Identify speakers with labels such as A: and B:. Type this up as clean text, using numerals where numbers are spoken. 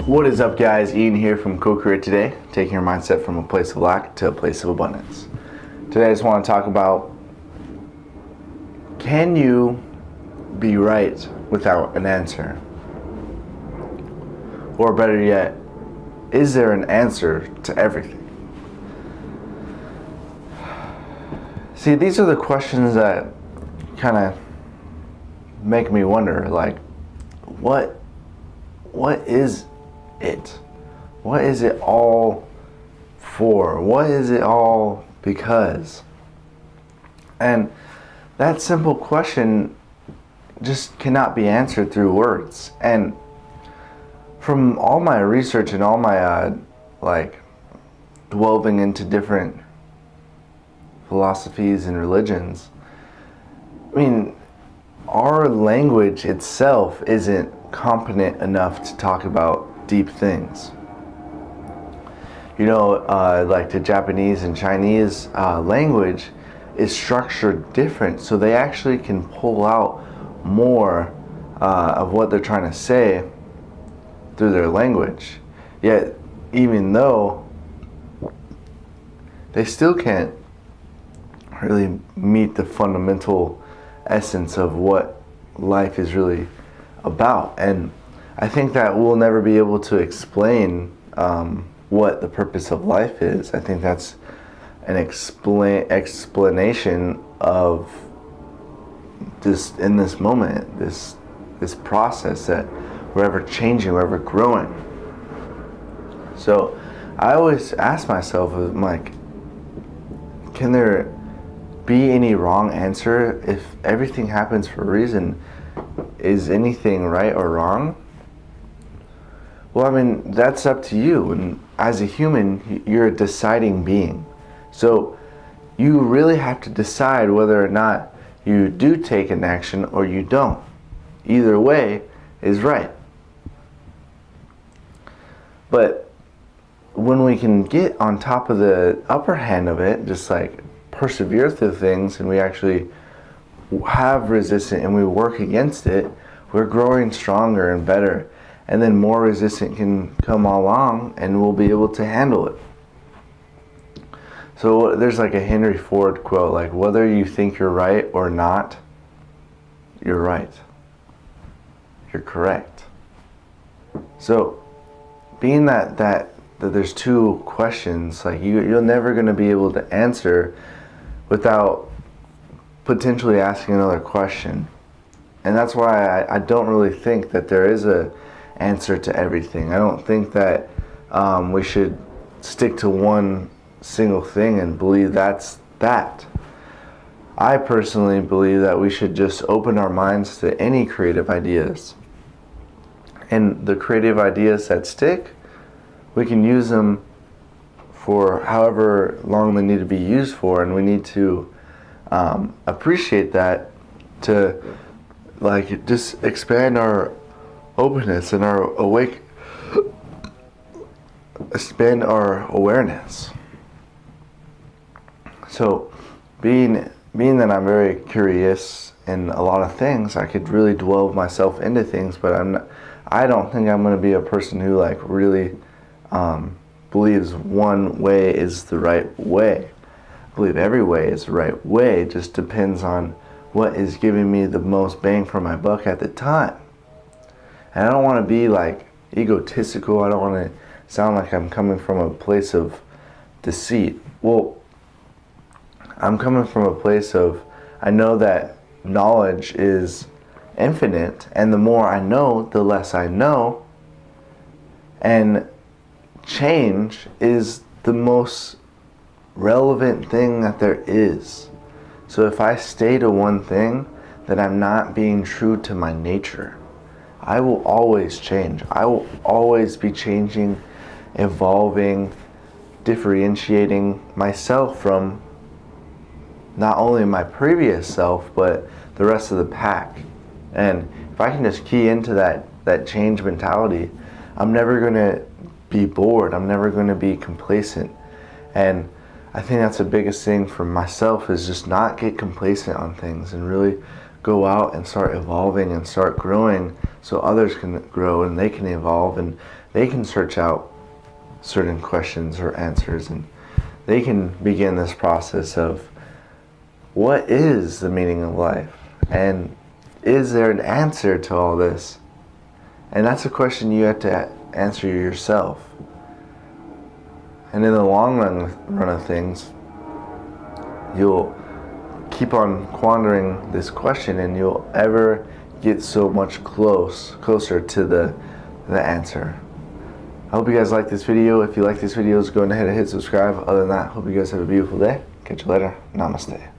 A: What is up, guys? Ian here from Co-Create Today, taking your mindset from a place of lack to a place of abundance. Today I just want to talk about, can you be right without an answer? Or better yet, is there an answer to everything? See, these are the questions that kind of make me wonder, like, what is it? What is it all for? What is it all because? And that simple question just cannot be answered through words. And from all my research and all my delving into different philosophies and religions, I mean, our language itself isn't competent enough to talk about deep things. You know, like the Japanese and Chinese language is structured different, so they actually can pull out more of what they're trying to say through their language. Yet, even though they still can't really meet the fundamental essence of what life is really about. And I think that we'll never be able to explain what the purpose of life is. I think that's an explanation of this in this moment, this process that we're ever changing, we're ever growing. So I always ask myself, I'm like, can there be any wrong answer? If everything happens for a reason, is anything right or wrong? Well, I mean, that's up to you. And as a human, you're a deciding being. So you really have to decide whether or not you do take an action or you don't. Either way is right. But when we can get on top of the upper hand of it, just like persevere through things, and we actually have resistance and we work against it, we're growing stronger and better. And then more resistance can come along and we'll be able to handle it. So there's like a Henry Ford quote, like, whether you think you're right or not, you're right. You're correct. So being that there's two questions, like you're never going to be able to answer without potentially asking another question. And that's why I don't really think that there is a answer to everything. I don't think that we should stick to one single thing and believe that's that. I personally believe that we should just open our minds to any creative ideas. And the creative ideas that stick, we can use them for however long they need to be used for, and we need to appreciate that to just expand our openness and our expand our awareness. So being that I'm very curious in a lot of things, I could really delve myself into things, but I don't think I'm going to be a person who really believes one way is the right way. I believe every way is the right way. It just depends on what is giving me the most bang for my buck at the time. And I don't want to be egotistical. I don't want to sound like I'm coming from a place of deceit. Well, I'm coming from a place of, I know that knowledge is infinite, and the more I know, the less I know. And change is the most relevant thing that there is. So if I stay to one thing, then I'm not being true to my nature. I will always change. I will always be changing, evolving, differentiating myself from not only my previous self, but the rest of the pack. And if I can just key into that change mentality, I'm never going to be bored. I'm never going to be complacent. And I think that's the biggest thing for myself, is just not get complacent on things and really go out and start evolving and start growing so others can grow and they can evolve and they can search out certain questions or answers, and they can begin this process of what is the meaning of life, and is there an answer to all this? And that's a question you have to answer yourself. And in the long run of things, you'll keep on pondering this question, and you'll ever get so much closer to the answer. I hope you guys like this video. If you like these videos, go ahead and hit subscribe. Other than that, hope you guys have a beautiful day. Catch you later. Namaste.